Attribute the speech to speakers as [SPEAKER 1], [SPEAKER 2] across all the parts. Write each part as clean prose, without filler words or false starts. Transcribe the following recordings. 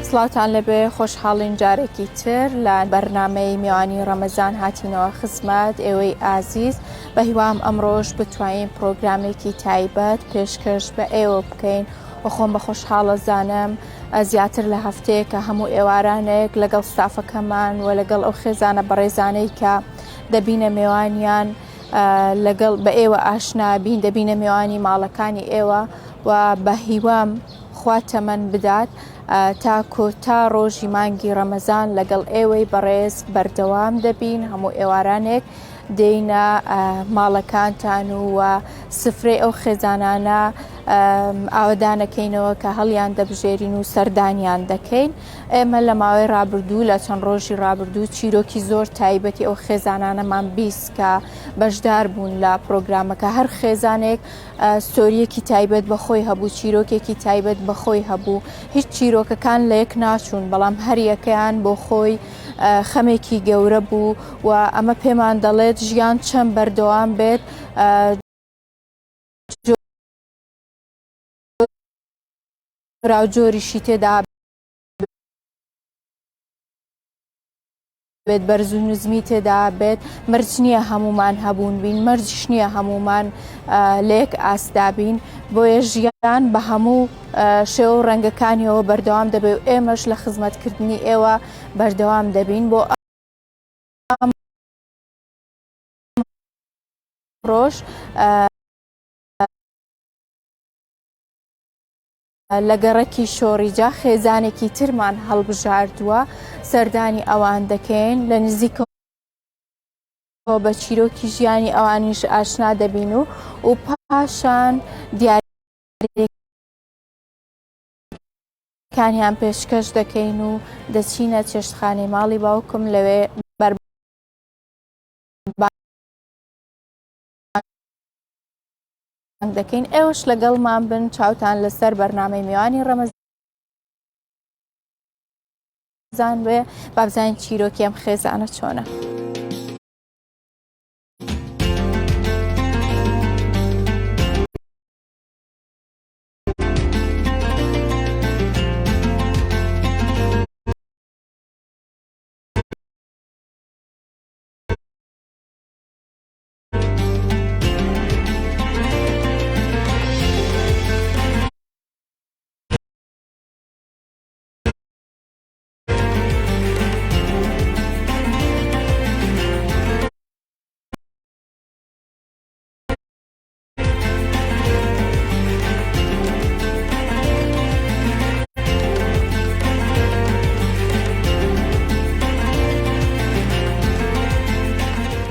[SPEAKER 1] سڵاوتان لەبێ خۆشحاڵین جارێکی تر لە بەرنامەی میوانی ڕەمەزان هاتینەوە خزمەت ئێوەی ئازیز بە هیوام ئەمڕۆژ بتوانین پرۆگرامێکی تایبەت پێشکەش بە ئێوە بکەین و خۆم بە خۆشحاڵە زانم زیاتر لە هەفتەیە کە هەموو ئێوارانێک لەگەڵ ستافەکەمان و لەگەڵ ئەو خێزانە بەڕێزانەی کە دەبینە میوانیان لەگەڵ بە ئێوە ئاشنابین دەبینە میوانی ماڵەکانی ئێوە و بە هیوام خوا تەمەن بدات تا کۆتا ڕۆژی مانگی ڕەمەزان لەگەڵ ئێوەی بەڕێز بەردەوام دەبین هەموو ئێوارانێک دێینە ماڵەکانتان و سفرەی ئەو خێزانانە ئاوەدانەکەینەوە کە هەڵیان دەبژێرین و سەردانیان دەکەین. ئێمە لە ماوەی ڕابردوو لە چەند ڕۆژی ڕابردوو چیرۆکی زۆر تایبەتی ئەو خێزانانەمان بیست کە بەشدار بوون لە پرۆگرامەکە هەر خێزانێک ستۆریەکی تایبەت بەخۆی هەبوو چیرۆکێکی تایبەت بەخۆی هەبوو هیچ چیرۆکەکان لە یەک ناچوون بەڵام هەر یەکەیان بۆ خۆی خەمێکی گەورە بوو و ئەمە پێمان دەڵێت ژیان چەند بەردەوام بێت راوجۆریشی تێدا بێت بەرز و نزمی تێدا بێت مەرج نییە هەمومان هەبوون بین مەرجش نییە هەمومان لێک ئاستابین بۆیە ژیان بە هەموو شێوە و ڕەنگەکانیەوە بەردەوام دەبێت و ئێمەش لە خزمەتکردنی ئێوە بەردەوام دەبین بۆ ڕۆژ لە گەڕەکی شۆڕیجا خێزانێکی ترمان هەڵبژاردووە سەردانی ئەوان دەکەین لە نزیکەوە بە چیرۆکی ژیانی ئەوانیش ئاشنا دەبین و پاشان دیاریەکانیان پێشکەش دەکەین و دەچینە چێشتخانەی ماڵی باوکم لەوێ دەکەین ئێوەش لەگەڵمان بن چاوتان لەسەر بەرنامەی میوانی ڕەمەزان بێ با بزانین چیرۆکی ئەم خێزانە چۆنە.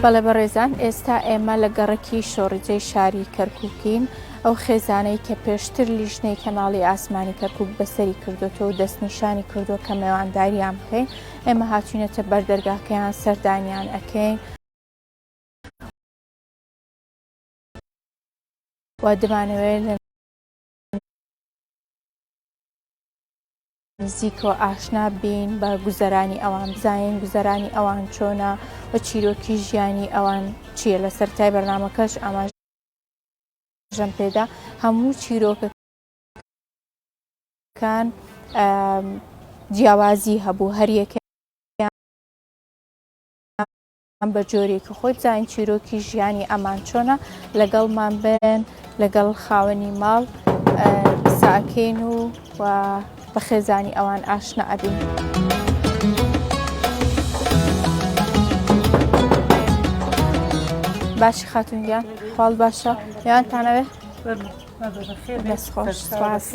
[SPEAKER 1] بەڵێ بەڕێزان ئێستا ئێمە لە گەڕەکی شۆڕیجەی شاری کەرکووکین ئەو خێزانەی کە پێشتر لیژنەی کەناڵی ئاسمانی کەرکووک بەسەری کردوتەوە و دەستنیشانی کردووە کە میوانداریان بکەین ئێمە هاتوینەتە بەردەرگاکەیان سەردانیان ئەکەین و دەمانەوێت لە نزیکەوە ئاشنا بین بە گوزەرانی ئەوان بزانین گوزەرانی ئەوان چۆنە و چیرۆکی ژیانی ئەوان چییە لە سەرەتای بەرنامەکەش ئاماژەم پێدا هەموو چیرۆکەکان جیاوازی هەبوو هەر یەکیان بە جۆرێکی خۆی بزانین چیرۆکی ژیانی ئەمان چۆنە لەگەڵمان بن لەگەڵ خاوەنی ماڵ ساکەین و بە خێزانی ئەوان ئاشنا ئەبین. باشی خاتونگیان خاڵ باشە میوانتانەوێ دەست خۆش سوپاس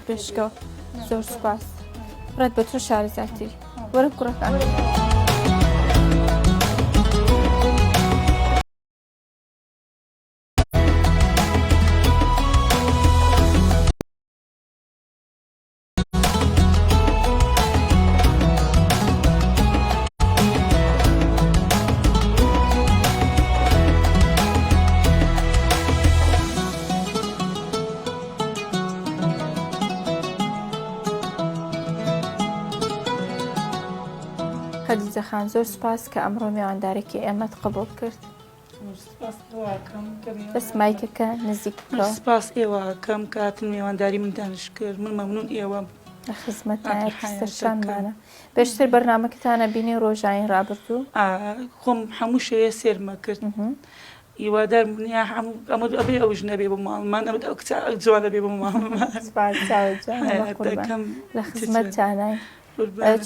[SPEAKER 1] پێشکەوە زۆر سوپاس ڕێت بە تۆ شارەزاتیری وەرە کوڕەکان. خەدیجە خان زۆر سوپاس کە ئەمڕۆ میواندارێکی ئێمەت قبوڵ کرد. بەس مایکەکە نزیک بکەوە.
[SPEAKER 2] سپاس ئێوە کەم کاتن میوانداری من دانش کرد من مەمنون ئێوە
[SPEAKER 1] لە خزمەتتان پستەشانمانە بەشتر بەرنامەکەتانە بینی ڕۆژانی ڕابردوو
[SPEAKER 2] خۆم هەموو شەیە سێرمە کرد هیوادار ئەمە ئەبێ ئەوش نەبێ بۆ ماڵمان ئەمە جوانە بێ بۆ ماڵمان
[SPEAKER 1] لە خزمەتتانای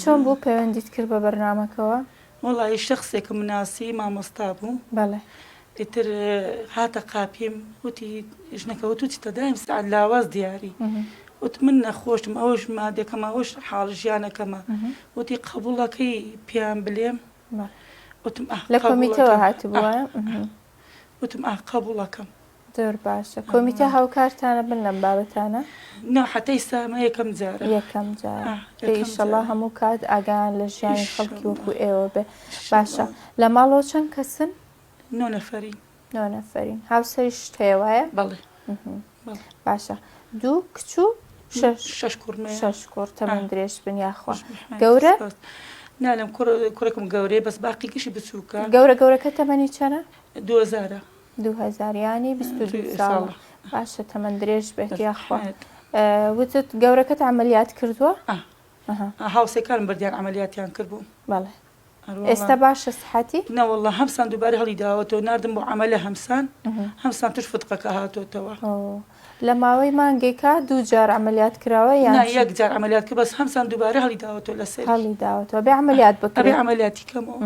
[SPEAKER 1] چۆن بوو پەیوەندیت کرد بە بەرنامەکەەوە
[SPEAKER 2] وڵی شخصێکە مناسی مامۆستا بوو
[SPEAKER 1] بەڵێ
[SPEAKER 2] ئیتر هاتە قاپیم وتی ژنەکەوت توی تەدایم سعات لاواز دیاری وت من نەخۆشم ئەوش مادێکەم ئەوش حاڵ ژیانەکەمە وتی قبوڵەکەی پیان بلێم وتم
[SPEAKER 1] لە کۆمیتەوە هاتبووە
[SPEAKER 2] وتم قبوڵەکەم
[SPEAKER 1] زۆر باشە کۆمیتە هاوکارتانە بن لەم بابەتانە
[SPEAKER 2] حتەی سامە یەکەم جارە
[SPEAKER 1] یەکەم جار ئیشەڵا هەموو کات ئاگان لە ژیانی خەڵکی وەکو ئێوە بێ باشە لە ماڵەوە چەند کەسن
[SPEAKER 2] 9 نەفەرین
[SPEAKER 1] 9 نەفەرین هاوسەریش هەیە
[SPEAKER 2] بەڵێ
[SPEAKER 1] باشە دوو کچوو
[SPEAKER 2] 6 کوڕمە
[SPEAKER 1] 6 کوڕ تەمەن درێژ بن یاخوا گەورە
[SPEAKER 2] نالم کوڕێکم گەورەی بەس باقی گشتی بچووکە
[SPEAKER 1] گەورەکە تەمەنی چەنە
[SPEAKER 2] 2000
[SPEAKER 1] 2000 22 ساڵ باشە تەمەن درێژ بێت یاخوا وتت گەورەکەت عملیات کردووە
[SPEAKER 2] هاوسێکان بردیان عملیاتیان کردبوو
[SPEAKER 1] بەڵێ ئێستا باشە سحەتی
[SPEAKER 2] نەوەڵڵا هەمسان دووبارە هەڵی داوەتەوە نردم بۆ عملە هەمسان توش فتقەکە هاتۆتەوە
[SPEAKER 1] لە ماوەی مانگێکا 2 جار عملیات کراوە یان
[SPEAKER 2] یەک جار عملیات کرد بەس هەمسان دووبارە هەڵی داوەتەوە لەسەر
[SPEAKER 1] هەڵی داوەتەوە بێ عملیات بکرێ
[SPEAKER 2] عملیاتی کەمەوە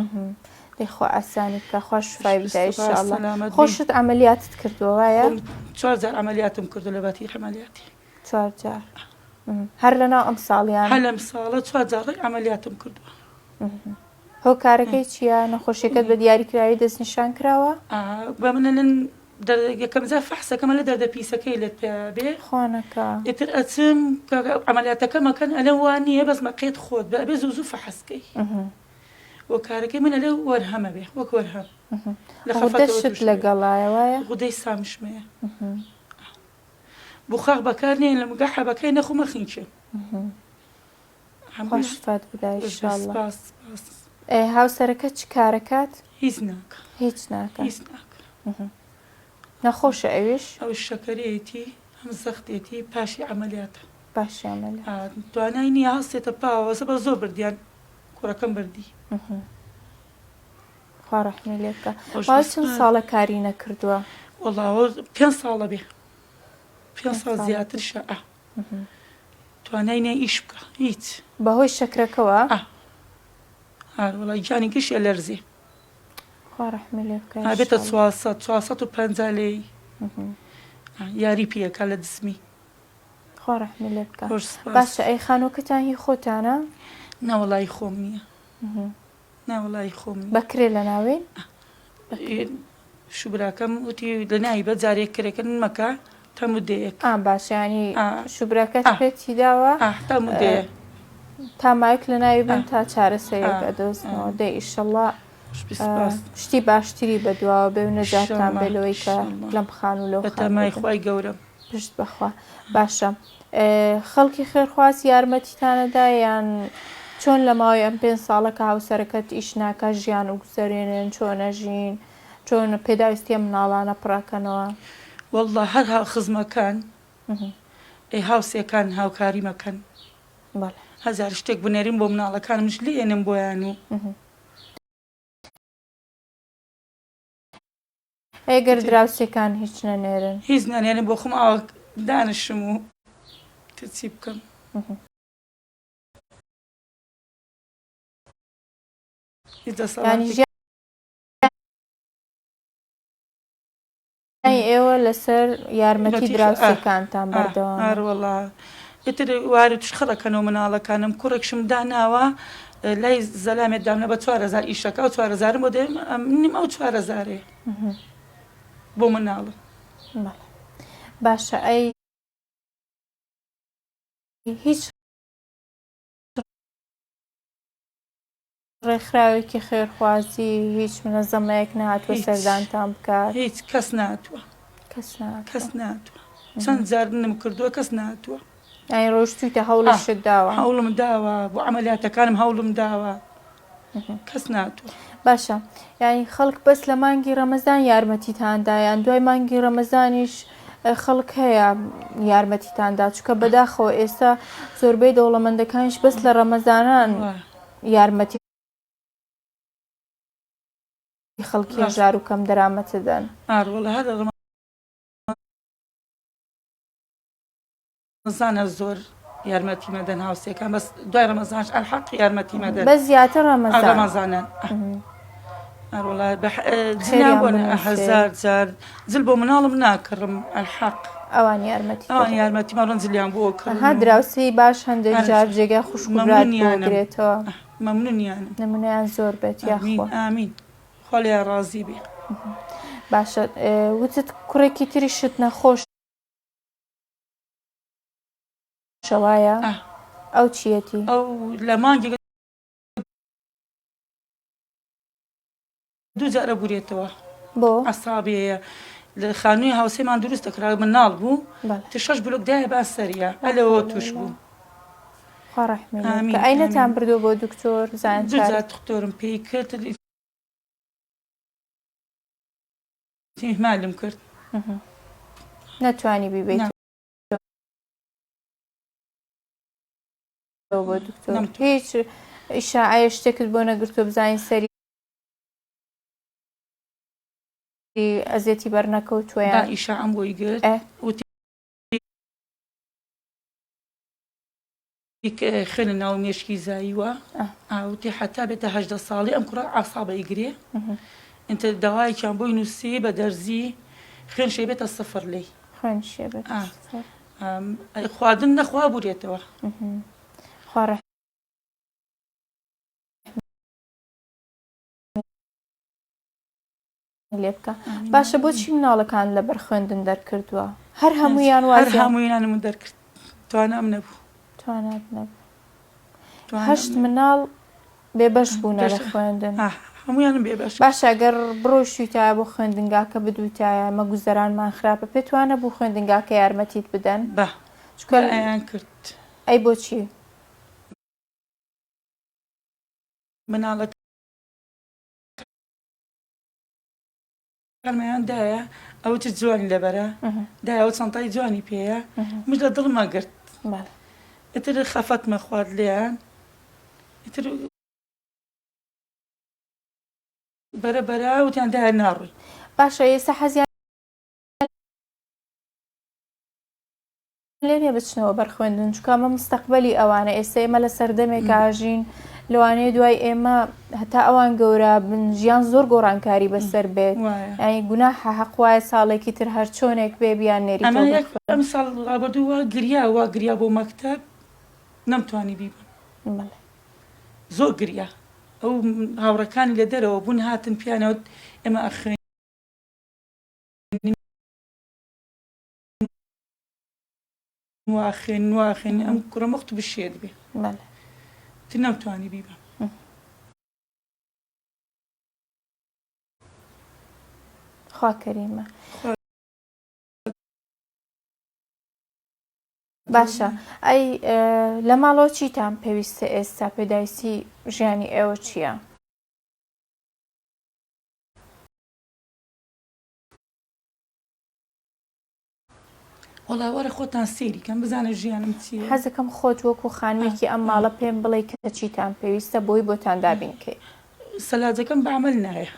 [SPEAKER 1] دەیخوا ئاسانی بکە خۆش شفای بدە ئینشاءالله خۆشت عملیاتت کردووە وایە
[SPEAKER 2] 4 جار عملیاتم کردو لە باتی عملیاتی
[SPEAKER 1] 4 جار هەر لەناو ئەم ساڵیان
[SPEAKER 2] هەر لەم ساڵە 4 جار عملیاتم کردووە
[SPEAKER 1] هۆکارەکەی چییە نەخۆشیەکەت بە دیاریکراوی دەستنیشان کراوە
[SPEAKER 2] بە منەن یەکەم جار فەحسەکەمە لە دەردە پیسەکەی لێت پێ بێ
[SPEAKER 1] خوانەکە
[SPEAKER 2] ئیتر ئەچم عملیاتەکەمەکەن ئەلە وان نییە بەس مەقێت خۆت بێ زوو فەحسکەی وەکارەکەی منە لەو وەرهەمە بێ وەک وەرهەم
[SPEAKER 1] دەشت لەگەڵایەوەیە
[SPEAKER 2] غودەی سامشمەیە بخاخ بەکار نێن لە مگە حەبەکەی نەخۆمە خینچێ
[SPEAKER 1] خۆشفات بدای ئینشاءالله هاوسەرەکە چ کارەکات
[SPEAKER 2] هیچ ناکە
[SPEAKER 1] هیچ ناکە نەخۆشە ئەویش
[SPEAKER 2] ئەو شەکەرێتی هەم زەختێتی پاشی عملیاتە
[SPEAKER 1] پاشی عملیات
[SPEAKER 2] توانای نییە هەستێتە پاوەزە بە زۆر بردیان کوڕەکەم بردی
[SPEAKER 1] خوا ڕەحمی لێ بکە چەند ساڵە کاری نەکردووە
[SPEAKER 2] وەڵاوە 5 ساڵە بێ 5 ساڵ زیاترشە توانای نییە ئیش بکە هیچ
[SPEAKER 1] بەهۆی شەکرەکەوە
[SPEAKER 2] وڵی گیانی گشت ئەلەرزێ
[SPEAKER 1] خوا ڕەحمی لێ بکە
[SPEAKER 2] بێتە 450 لێی یاری پێەکە لە دسمی
[SPEAKER 1] خوا ڕەحمی لێ بکە باشە ئەی خانووکەتان هی خۆتانە
[SPEAKER 2] ناوەڵی خۆم نییە ناوەڵی خۆم
[SPEAKER 1] بەکرێ لە ناوێن
[SPEAKER 2] شوبراکەم وتی لە ناوی بە جارێک کرێکن مەکە تەمودەیەک
[SPEAKER 1] باشیانی شوبراکەت پێتی داوە
[SPEAKER 2] تەمودەیە
[SPEAKER 1] تامایک لە ناوی بن تا چارەسەیەک ئەدۆستنەوە دەی ئیشەڵڵا شتی باشتری بەدواوە بێ و نەجاتان بێلەوەی کە لەم خان و لەو
[SPEAKER 2] تەمای خوای گەورم
[SPEAKER 1] پشت بەخوا باشە خەڵکی خێرخواز یارمەتیتانەدا یان چۆن لە ماوەی ئەم 5 ساڵە کە هاوسەرەکەت ئیش ناکە ژیان و گوزەرێنێن چۆنەژین چۆن پێداویستیە مناڵانە پڕاکەنەوە
[SPEAKER 2] والله هەر خزمەکان هاوسێکان هاوکاری مەکەن هەزار شتێک بنێرین بۆ مناڵەکانم مش لێنم بۆیان و
[SPEAKER 1] ئەگەر دراوسێکان هیچ نەنێرن
[SPEAKER 2] هیچ نانێنم بۆ خۆم ئاوا دانشم و چی بکەم
[SPEAKER 1] ئێوە لەسەر یارمەتی دراوسەکانتان بەردەوام
[SPEAKER 2] هەروەڵا ئیتر وارە توش خەڵەکەنەوە مناڵەکانم کوڕێکشم داناوە لای زەلامێت دامنە بە 4000 ئیشەکە و 4000 بۆ دێم نیم ئەو 4000 بۆ مناڵم
[SPEAKER 1] باشە ئەی هیچ ڕێکخراوێکی خێرخوازی هیچ منەزەمەیەک نهاتوە سەردانتان بکات
[SPEAKER 2] هیچ کەس ناتوە کەس ناتوە چەند جارنم کردووە کەس ناتوە
[SPEAKER 1] ئەی ڕۆژتویتە هەوڵشت داوە
[SPEAKER 2] هەوڵم داوە بۆ عملیاتەکانم هەوڵم داوە کەس ناتوە
[SPEAKER 1] باشە یعنی خەڵک بەس لە مانگی ڕەمەزان یارمەتیتاندایان دوای مانگی ڕەمەزانیش خەڵک هەیە یارمەتیتاندا چکە بەداخەوە ئێستا زۆربەی دەوڵەمەندەکانیش بەس لە ڕەمەزانان یارمەتی خەڵکی هەژار و کەم دەرامەتە دەن
[SPEAKER 2] ڕەمەزانە زۆر یارمەتی مەدەن هاوسێکان بەس دوای ڕەمەزانش ئەلحەق یارمەتی مەدەن
[SPEAKER 1] بە زیاتر
[SPEAKER 2] ڕەمەزانە جیان بۆ هەزار جار جل بۆ مناڵم ناکڕم ئەلحەق
[SPEAKER 1] ئەوان یارمەتی
[SPEAKER 2] یارمەتی ماڕۆن جلیان بۆ
[SPEAKER 1] ها دراوسی باش هەندێک جار جێگای خوشکبراتگرێتەوە
[SPEAKER 2] مەمنونیان
[SPEAKER 1] نمونیان زۆر بێت یاخوا
[SPEAKER 2] ئامین خۆڵیان ڕازی بێ
[SPEAKER 1] باشە وتت کوڕێکی تری شت نەخۆش شەوایە ئەو چیەتی
[SPEAKER 2] ئەو لە مانگێک دوو جارە بورێتەوە
[SPEAKER 1] بۆ
[SPEAKER 2] ئەسابەیە لە خانووی هاوسێمان دروست دەکرا مناڵ بوو ت 6 بلۆکدایە با سەریە ئەلەوە توش بوو
[SPEAKER 1] ئەینەتان بردو بۆ دکتۆر
[SPEAKER 2] زانجار دکتۆرم پێی کرد مالم کرد
[SPEAKER 1] نەتوانی بیبیت بۆ دکتۆر هیچ ئیشاعە شتێکت بۆ نەگرتو بزانین سەری ئەزیەتی بەرنەکەوتویان
[SPEAKER 2] ئیشاعەم بۆی گرت خوێنە ناو مێشکی زاییوە ئاوتی حتا بێتە 18 ساڵی ئەم کوڕە ئاسابە گرێ ئینتە داوایەکیان بۆی نووسی بە دەرزی خوێن شێ بێتە سەفر لێی خواردن نەخوا بورێتەوە
[SPEAKER 1] لێ بکە باشە بۆچی مناڵەکان لەبەر خوێندن دەرکردووە هەر هەموویان
[SPEAKER 2] هەموویانم دەرکرد توانام نەبوو
[SPEAKER 1] توانات نەبوو هەشت مناڵ بێبەش بوونە لە خوێندن
[SPEAKER 2] هەمویانم بێبەش
[SPEAKER 1] باشە ئەگەر بڕۆشتویتایە بۆ خوێندنگاکە بدویتایە مەگوزەرانمان خراپە پێتوانە بوو خوێندنگاکە یارمەتیت بدەن
[SPEAKER 2] چکە ئەیان کرد
[SPEAKER 1] ئەی بۆچی
[SPEAKER 2] مناڵەکە کەمەیان دایە ئەو چ جوانی لەبەرە دایەوە چەندای جوانی پێەیە مش لە دڵما گرت ئتر خەفەتمە خوارد لێیان ئتر بەرەبەرە وتیان دایە ناڕووی
[SPEAKER 1] باشە ئێستا حەزیان لێنێ بچنەوە بەرخوێندن چکامە مستەقبەلی ئەوانە ئێستا ئێمە لە سەردەمێک ئاژین لەوانەیە دوای ئێمە هەتا ئەوان گەورە بن ژیان زۆر گۆڕانکاری بەسەر بێت ئەی گوناحە حەق وایە ساڵێکی تر هەر چۆنێک بێ بیان نێری
[SPEAKER 2] ئەم ساڵ ڕابردووە گریا گریا بۆ مەکتەب نەمتوانی بیبم زۆر گریا ئەو هاوڕەکانی لە دەرەوە بوون هاتن پیانەوت ئێمە ئەخوێن واخێن ئەم کوڕە مەخت بشێت بێ ت نەمتوانی بیبم
[SPEAKER 1] خوا کەریمە باشە ئەی لە ماڵەوە چیتان پێویستە ئێستا پێداویستی ژیانی ئێوە چییە؟
[SPEAKER 2] وەڵاوەرە خۆتان سێری کەم بزانە ژیانم چیە
[SPEAKER 1] حەزەکەم خۆت وەکو خانوویەکی ئەم ماڵە پێم بڵێ کە چیتان پێویستە بۆی بۆتان دابینکەی
[SPEAKER 2] سەلاجەکەم بەعمل نایە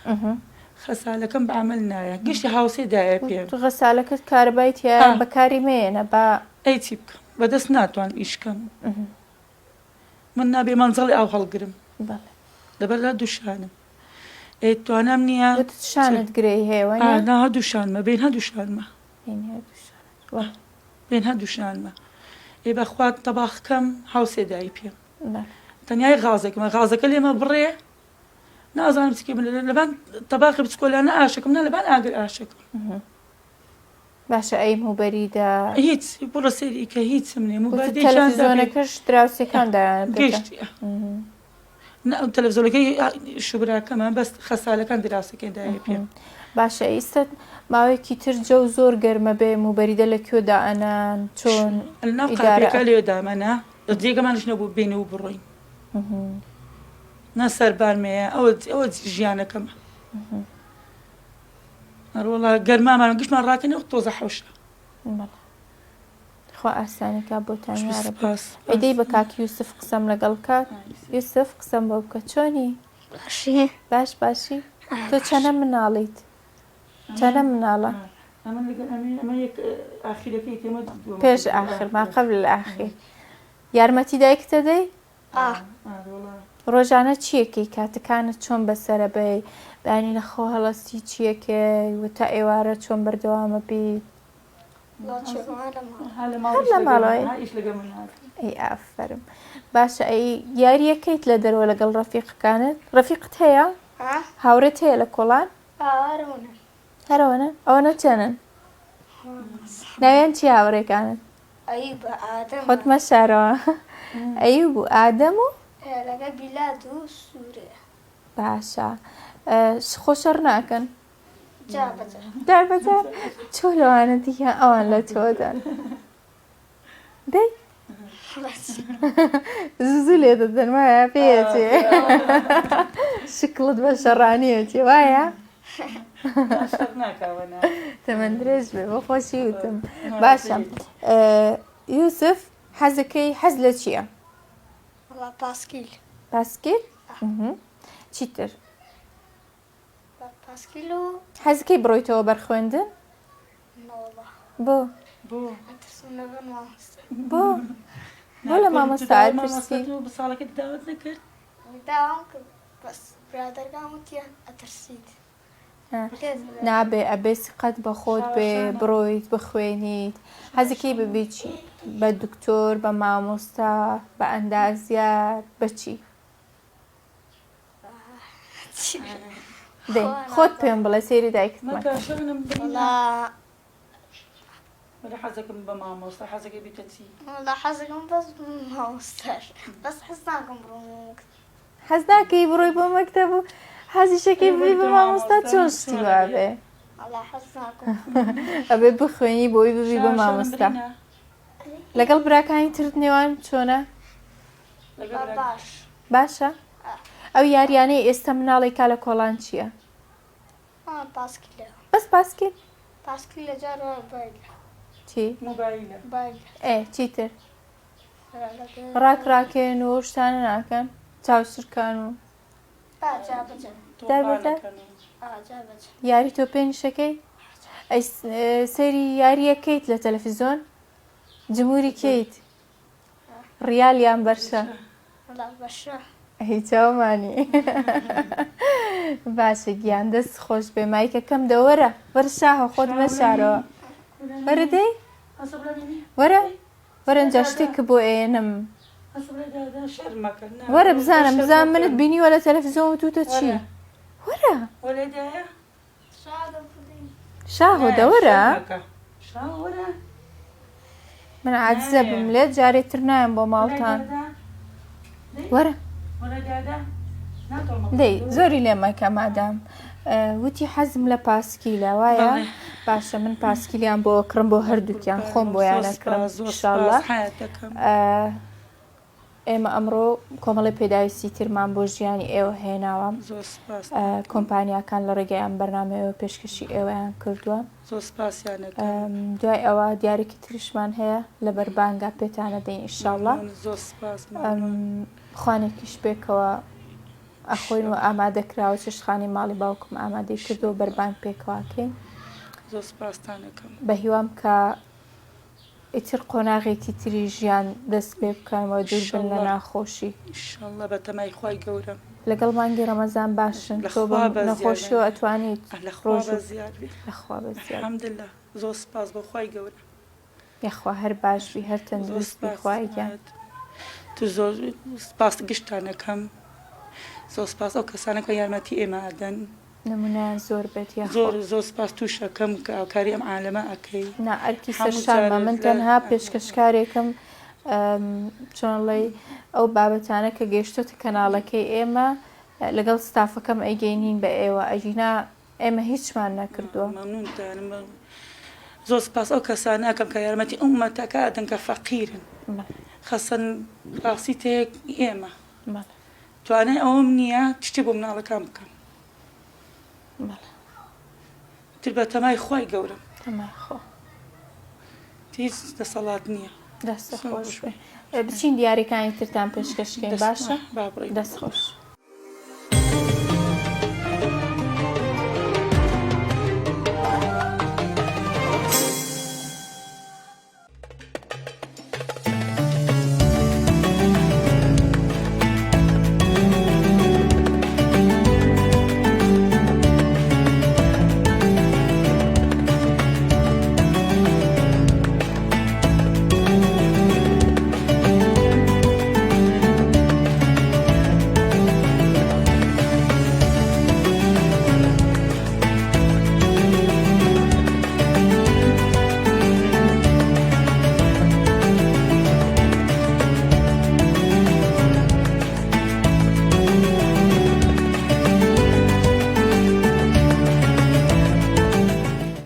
[SPEAKER 2] خەسالەکەم بەعمل نایە گشتی هاوسێدایە پێم
[SPEAKER 1] غەسالەکەت کارەبایت یا بەکاری مێنە بە
[SPEAKER 2] ئەی چی بکەم بەدەست ناتوان ئیشکەم من نابێ مەنزەڵی ئاو هەڵگرم لەبەرلا دووشانم توانام نییە
[SPEAKER 1] شانت گرەی هەیەوە
[SPEAKER 2] ها دووشانمە بین هەدووشانمە بین هەدووشانمە ئێ بەخوات تەباخکەم هاوسێدایی پێم تەنیای غازێکمە غازەکە لێمە بڕێ نازانم چکێ لەبان تەباخی بچکۆلانە ئاشەکەم نە لەبان ئاگر ئاشەکەم
[SPEAKER 1] باشە ئەی موبەریدا
[SPEAKER 2] هیچ بڕە سێری کە هیچم نیە
[SPEAKER 1] تەلەڤیزۆنەکەش دراوسەکان
[SPEAKER 2] گەشتە تەلەڤیزۆنەکەی شوبراکەمە بەس خەسالەکان دراوسەکەی دایە پێم
[SPEAKER 1] باشە ئیستا ماوەیەکی تر جە و زۆر گەرمە بێ موبەریدە لە کوێدا ئەنان چۆن
[SPEAKER 2] ناوقاپێکە لێدامەنە جێگەمانش نەبوو بینە و بڕۆین نە سەربارمەیە ئەوە ژیانەکەمە هەروەڵا گەرمامان گشتمان ڕاکەنەوە تۆزە حەوشە
[SPEAKER 1] خوا ئاسانیکە بۆتان یارە بێ.
[SPEAKER 2] سوپاس.
[SPEAKER 1] ئەدەی بە کاک یوسف قسەم لەگەڵ کات یوسف قسەم بۆ بکە چۆنی
[SPEAKER 3] باشی
[SPEAKER 1] باشی تۆ چەنە مناڵیت چەنە مناڵە
[SPEAKER 2] ئەمە یەک ئاخیرەکەی تێمە
[SPEAKER 1] پێش ئاخر ما قبل الآخر یارمەتی دایکتە دەی ڕۆژانە چیەکەی کاتەکانت چۆن بەسەرە بێ بانی نەخۆ هەڵەستی چیەکێ و تا ئێوارە چۆن بەردەوامە بیت ئەی ئافرم باشە ئەی یاریەکەیت لە دەرەوە لەگەڵ ڕەفیقەکانت ڕەفیقت هەیە هاورێت هەیە لە کۆڵان هەرەوەنە ئەوەنە چەنن ناویان چی هاوڕێکانت خۆت مەشارەوە ئەیوب و ئادەم و باشە خۆشەڕ ناکەن جاربەجار چۆ لەوانە دیکە ئەوان لە تۆدان دەی زوو لێ دەدەن وایە پێچێ شکڵت بە شەڕانیەتی وایە تەمەەن درێژ بێ بۆ خۆشی وتم باشە یوسف حەزەکەی حەز لە چییە؟
[SPEAKER 3] پاسکیل
[SPEAKER 1] چیتر؟
[SPEAKER 3] پاسکیل و
[SPEAKER 1] حەزەکەی بڕۆیتەوە بەرخوێندن؟ بۆ بۆ لە مامۆستا ئەترسی
[SPEAKER 2] ساڵەکەت داوت نەکرد
[SPEAKER 3] داوام کرد بەس برادەرگام وتیان ئەترسیت
[SPEAKER 1] نابێ ئەبێ سقەت بە خۆت بێ بڕۆیت بخوێنیت حەزەکەی ببیت چی بە دکتۆر بە مامۆستا بە ئەندازیار بەچی دەی خۆت پێم بڵێ سێری دایکتمە
[SPEAKER 2] حەزەکەم بە مامۆستا حەزەکەی بیتە چی
[SPEAKER 3] حەزەکەم بەس مامۆستاش بەس حەز ناکەم بڕۆم
[SPEAKER 1] حەز ناکەی بڕۆی بۆ مەکتەب و حەزیشەکەی بڕی بە مامۆستا چۆن شتی وابێ ئەبێ بخوێنی بۆی ببی بە مامۆستا لەگەڵ براکانی ترت نێوان چۆنە باشە ئەو یاریانەی ئێستا مناڵی کا لە کۆڵان چییە بەس
[SPEAKER 3] پاسکیل لە جارەوە
[SPEAKER 1] چی
[SPEAKER 2] مۆبایلە
[SPEAKER 1] چیتر ڕاکڕاکێن و شتانە ناکەن چاوسرکان و دەربەدە یاری تۆ پێنیشەکەی سەیری یاریەکەیت لە تەلەڤیزۆن جمهوری کەیت ڕیالیان بەرشە هیچ چاومانی باشە گیان دەست خۆش بێ مایکەکەم دەوەرە وەرە شاهە خۆت مەشارەوە وەرە دەی وەرە ئەنجا شتێککە بۆ ئێنم وەرە بزانم منت بینیوە لە تەلەڤیزۆن و توتە چی وەرە شاهۆ دەوەرە من عاجزە بم لێت جارێتتر نایم بۆ ماڵتان وەرە دەی زۆری لێمەکە مادام وتی حەزم لە پاسکیلە وایە باشە من پاسکیلیان بۆ کڕم بۆ هەردووکیان خۆم بۆیانەکڕم ئینشاڵڵا ئێمە ئەمڕۆ کۆمەڵی پێداویستی ترمان بۆ ژیانی ئێوە هێناوە کۆمپانیاکان لە ڕێگەی ئەم بەرنامەوە پێشکەشی ئێوەیان کردووە دوای ئەوە دیارێکی تریشمان هەیە لە بەربانگا پێتانە دەین ئینشاڵڵا خوانێکیش بێکەوە ئەخۆین و ئامادەکراوە چشخانی ماڵی باوکم ئامادەی کردو بەربانگ پێکەواکەین بە هیوام کە ئیتر قۆناغێکی تری ژیان دەست پێ بکەنەوە دوور بن لە ناخۆشی لەگەڵ مانگی ڕەمەزان باشن تۆ بە نەخۆشیەوە ئەتوانیت لەخوا
[SPEAKER 2] الحەمدوللا زۆر سپاس بۆ خوای گەورە
[SPEAKER 1] یەخوا هەر باشبی هەر تەندروستی خوایگیان
[SPEAKER 2] تو زۆر سپاس گشتانەکەم زۆر سپاس ئەو کەسانە کە یارمەتی ئێمە ئەدەن
[SPEAKER 1] نمونیان زۆر بێت
[SPEAKER 2] زۆر سپاس تووشەکەم کە ئاکاری ئەم عالەمە ئەەکەی
[SPEAKER 1] ئەرکی سەرشانمە من تەنها پێشکەشکارێکم چۆنڵی ئەو بابەتانە کە گەیشتۆتە کەناڵەکەی ئێمە لەگەڵ ستافەکەم ئەیگەینین بە ئێوە ئەژینا ئێمە هیچمان نەکردووە
[SPEAKER 2] زۆر سپاس ئەو کەسانەکەم کە یارمەتی ئومەتەکە ئەدەن کە فەقیرن خەسەن ڕاستی تەیەک ئێمە توانای ئەوم نییە تشتی بۆ مناڵەکان بکەم تر بە تەمای خوای گەورم هیچ دەسەڵات نییە.
[SPEAKER 1] دەستە خۆش بێ. بچین دیاریەکانی ترتان پێشکەشکەین باشە؟
[SPEAKER 2] با بڕۆین.
[SPEAKER 1] دەست خۆش.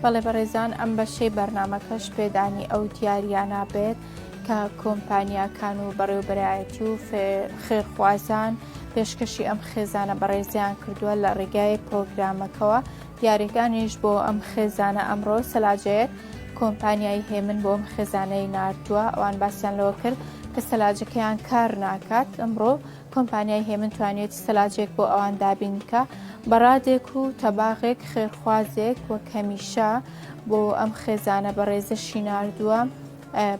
[SPEAKER 1] بەڵێ بەڕێزان ئەم بەشەی بەرنامەکەش پێدانی ئەو دیاریانە بێت کە کۆمپانیاکان و بەڕێوەبەرایەتی و خێرخوازان پێشکەشی ئەم خێزانە بەڕێزیان کردووە لە ڕێگای پرۆگرامەکەەوە. دیاریەکانیش بۆ ئەم خێزانە ئەمڕۆ سەلاجەیەک کۆمپانیای هێمن بۆ ئەم خێزانەی ناردووە. ئەوان باسییان لەوە کرد کە سەلاجەکەیان کار ناکات. ئەمڕۆ کۆمپانیای هێمن توانێتی سەلاجێک بۆ ئەوان دابینکە بەڕادێک و تەباغێک خێرخوازێک وەک هەمیشە بۆ ئەم خێزانە بەڕێزەشی ناردووە.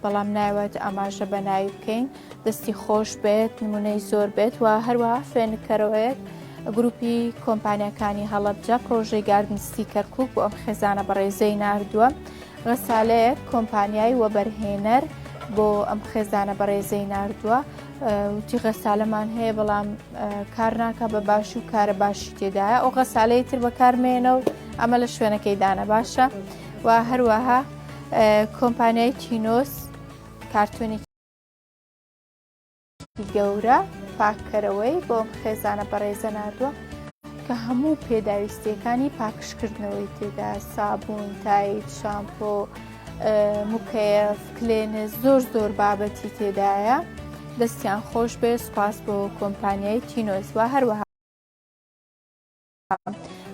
[SPEAKER 1] بەڵام ناوێت ئاماژە بە ناوی بکەین دەستی خۆش بێت نمونەی زۆر بێت و هەروەها خوێنکەرەوەیەک گروپی کۆمپانیەکانی هەڵەبجە پرۆژەی گاردنستی کەرکووک بۆ ئەم خێزانە بەڕێزەی ناردووە. غەسالەیەک کۆمپانیای وەبەرهێنەر بۆ ئەم خێزانە بەڕێزەی ناردووە. وتی غەسالەمان هەیە بەڵام کار ناکە بە باشی و کارە باشی تێدایە. ئەو غەسالەی تر بەکارمێنە و ئەمە لە شوێنەکەی دانە باشە. و هەروەها کۆمپانیای تینۆس کارتۆنێکی گەورە پاککەرەوەی بۆ ئەم خێزانە بەڕێزە ناردووە کە هەموو پێداویستیەکانی پاکشکردنەوەی تێدا سابوون، تایت، شامپۆ، موکەیف، کلێنز زۆر بابەتی تێدایە. دەستیان خۆش بێ. سوپاس بۆ کۆمپانیای تینۆس. و هەروەها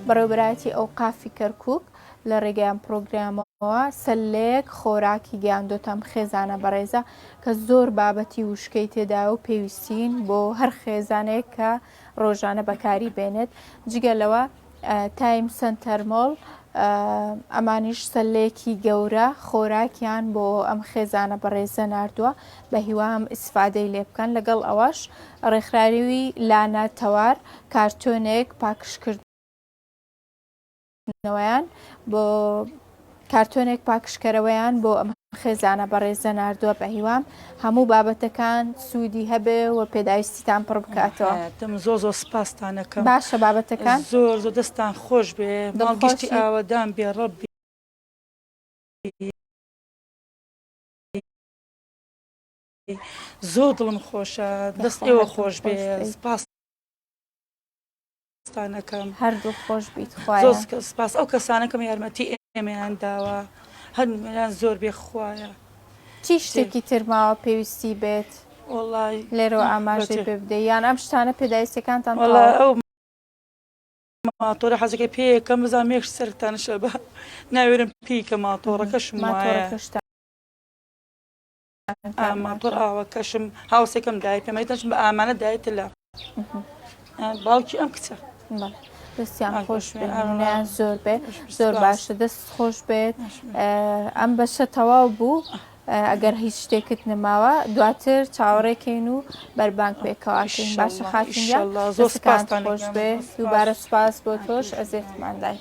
[SPEAKER 1] بەڕێوەبەرایەتی ئەوقافی کەرکووک لە ڕێگەیان پرۆگرامەوە سەلەیەک خۆراکی گەیاندۆتە ئەم خێزانە بەڕێزە کە زۆر بابەتی وشکەی تێدا و پێویستین بۆ هەر خێزانێک کە ڕۆژانە بەکاری بێنێت. جگەلەوە تایم سنتەرمۆڵ ئەمانیش سەلەیەکی گەورە خۆراکیان بۆ ئەم خێزانە بەڕێزە ناردووە بە هیوام ئیسفادەی لێ بکەن. لەگەڵ ئەوەش ڕێکخراوی لانە تەوار کارتۆنێک پاکشکردنەوەیان بۆ کارتۆنێک پاکشکەرەوەیان بۆ ئەم خێزانە بەڕێزە ناردووە بە هیوام هەموو بابەتەکان سوودی هەبێ و پێداویستیتان پڕ بکاتەوە.
[SPEAKER 2] زۆر سپاسانەکەم.
[SPEAKER 1] باشە بابەتەکان
[SPEAKER 2] زۆر دەستان خۆش بێ ماڵگەشتی ئاوەدان بێ ڕەبی زۆر دڵم خۆشە. دەست ئێوە خۆش بێ. سپاسانەکەم.
[SPEAKER 1] هەردوو خۆش بیت.
[SPEAKER 2] زۆر سپاس ئەو کەسانەکەم یارمەتی ئێمەیان داوە هەرمیان زۆر بێ خوایە.
[SPEAKER 1] چی شتێکی ترماوە پێویستی بێت
[SPEAKER 2] وڵای
[SPEAKER 1] لێرەوە ئاماژەی پێ بدەیت یان ئەم شتانە پێداویستەکانتان
[SPEAKER 2] ئەو ماتۆرە حەزەکە پێیەکەم بزانام یەک سەرتانشە بە ناوێرم پیکە ماتۆڕەکەشم وایە ماتۆر ئاوەکەشم هاوسێکم دای پێمەیتەشم بە ئامانە دایێتە لە باوکی ئەم کچە.
[SPEAKER 1] دەستیان خۆش بێنیان زۆر بێ زۆر باشە. دەست خۆش بێت. ئەم بەشە تەواو بوو. ئەگەر هیچ شتێکت نماوە دواتر چاوەڕێکین و بەربانگ پێکەواکەین. باشە خاتونجا دەستکان خۆش بێ. دووبارە سوپاس بۆ تۆش ئەزێتماندای.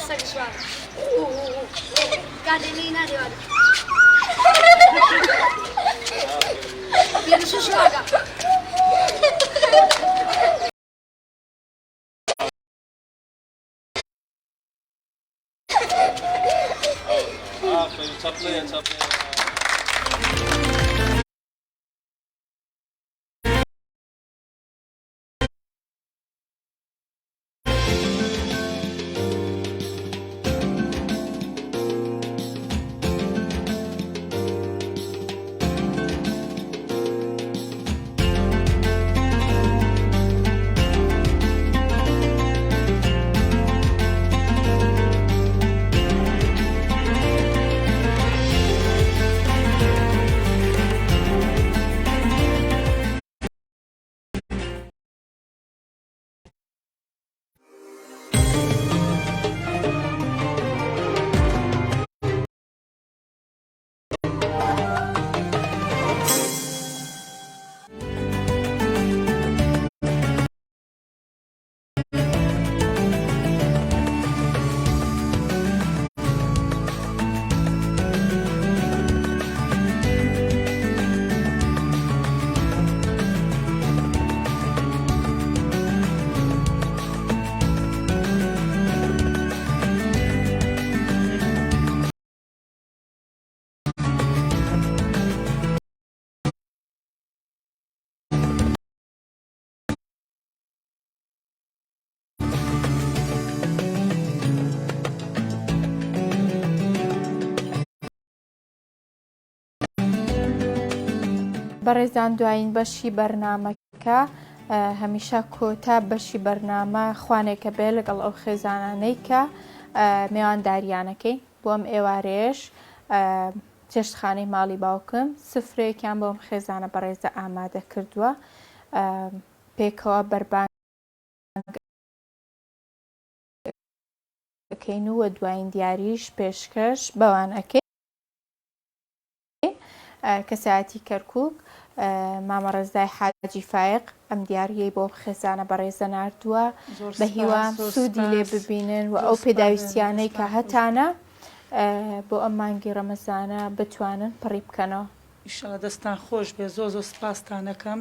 [SPEAKER 4] سەگشوار کاتێنی نادێوار پێش شواگە
[SPEAKER 5] Çaplaya çaplaya.
[SPEAKER 1] بەڕێزان دوایین بەشی بەرنامەکە هەمیشە کۆتا بەشی بەرنامە خوانێکە بێ لەگەڵ ئەو خێزانانەی کە میوانداریانەکەی بۆ ئەم ئێوارێش چێشتخانەی ماڵی باوکم سفرەیەکیان بۆ ئەم خێزانە بەڕێزە ئامادە کردووە پێکەوە بەربانگەکەین و دوایین دیاریش پێشکەش بەوانەکەی کەسایەتی کەرکووک مامەڕێزای حاجی فایق ئەم دیاریەی بۆ خێزانە بەڕێزە ناردووە بە هیوام سوودی لێ ببینن و ئەو پێداویستیانەی کە هەتانە بۆ ئەم مانگی ڕەمەزانە بتوانن پڕی بکەنەوە.
[SPEAKER 2] ئیشەڵا دەستان خۆش بێ زۆ سپاستانەکەم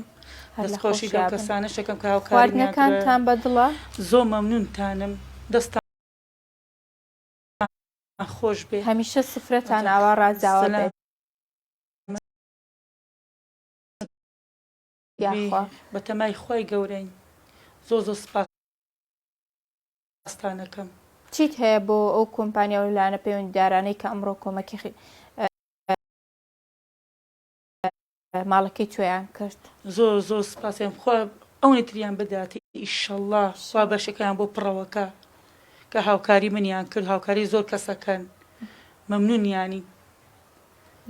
[SPEAKER 2] دەستخۆشی لەو کەسانە شەکەم کە هاوکاریان
[SPEAKER 1] خواردنەکانتان بەدڵە
[SPEAKER 2] زۆر مەمنونتانم دەستان خۆش بێ
[SPEAKER 1] هەمیشە سفرەتان ئاوا ڕازاوە بێت.
[SPEAKER 2] بە تەمای خۆی گەورەین زۆ سپاستانەکەم.
[SPEAKER 1] چیت هەیە بۆ ئەو کۆمپانیا و لایەنە پەیوەندیدارانەی کە ئەمڕۆ کۆمەکی ماڵەکەی توێیان کرد؟
[SPEAKER 2] زۆر سپاسیان خوا ئەوەی تریان بداتی ئیشەڵڵا خوا بەشەکەیان بۆ پڕەوەکە کە هاوکاری منیان کرد هاوکاری زۆر کەسەکەن مەمنونیانی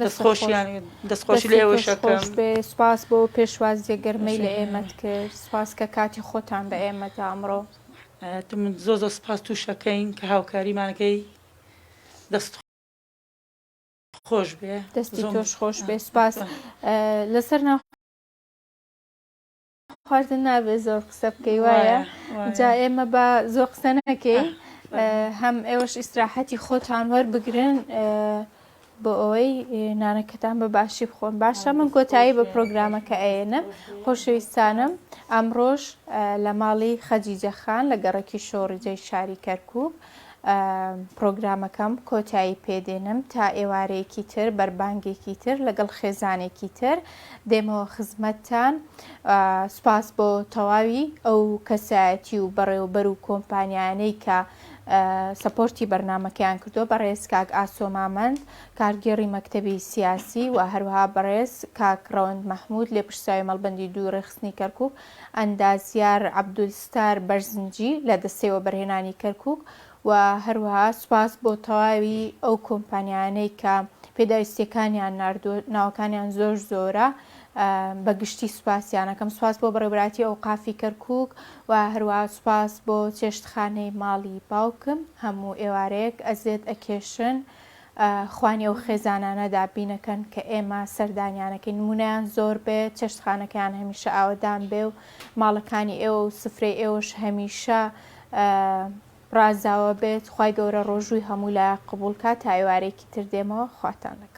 [SPEAKER 2] دەستخۆشی لە ئێوەشەکەم
[SPEAKER 1] بێ سپاس بۆ پێشوازیە گەرمەی لە ئێمەت کرد سپاس کە کاتی خۆتان بە ئێمەدا ئەمڕۆ
[SPEAKER 2] من زۆر سپاس تووشەکەین کە هاوکاریمانەکەی دەست خۆش بێ
[SPEAKER 1] دەستی تۆش خۆش بێ سپاس لەسەر خواردن نابێ زۆر قسە بکەی وایە جا ئێمە بە زۆر قسە نەکەی هەم ئێوەش ئیستراحەتی خۆتان وەربگرن بۆ ئەوەی نانەکەتان بە باشی بخۆن باشە من کۆتایی بە پرۆگرامەکە ئەێنم خۆشەویستانم ئەمڕۆژ لە ماڵی خەجیجە خان لە گەڕێکی شۆڕیجەی شاری کەرکووک پرۆگرامەکەم کۆتایی پێدێنم تا ئێوارەیەکی تر بەربانگێکی تر لەگەڵ خێزانێکی تر دێمەوە خزمەتتان سپاس بۆ تەواوی ئەو کەسایەتی و بەڕێوەبەر و کۆمپانیانەی کە سەپۆرتی بەرنمەکەیان کردو بەڕێز کاک ئاسۆمامەند کارگێڕی مەکتەبی سیاسی و هەروەها بەڕێز کاک ڕەوەند مەحموود لێ پرساوی مەڵبەندی دوو ڕێخستنی کەرکووک ئەندازیار عەبدولستار بەرزنجی لە دەستەی وەبەرهێنانی کەرکووک و هەروەها سوپاس بۆ تەواوی ئەو کۆمپانیانەی کە پێداویستیەکانیان ناردووە ناوەکانیان زۆر زۆرە بەگشتی سوپاسیانەکەم سوپاس بۆ بەڕێوەبەراتی ئەوقافی کەرکووک و هەروەها سوپاس بۆ چێشتخانەی ماڵی باوکم هەموو ئێوارەیەک ئەزێت ئەکێشن خوانی ئەو خێزانانە دابینەکەن کە ئێمە سەردانیانەکەی نمونەیان زۆر بێت چێشتخانەکەیان هەمیشە ئاوەدان بێ و ماڵەکانی ئێوە و سفرەی ئێوەش هەمیشە ڕازاوە بێت. خوای گەورە ڕۆژووی هەموو لایە قبولکە تا ئێوارێکی تر دێمەوە خواتان لەگەڵ.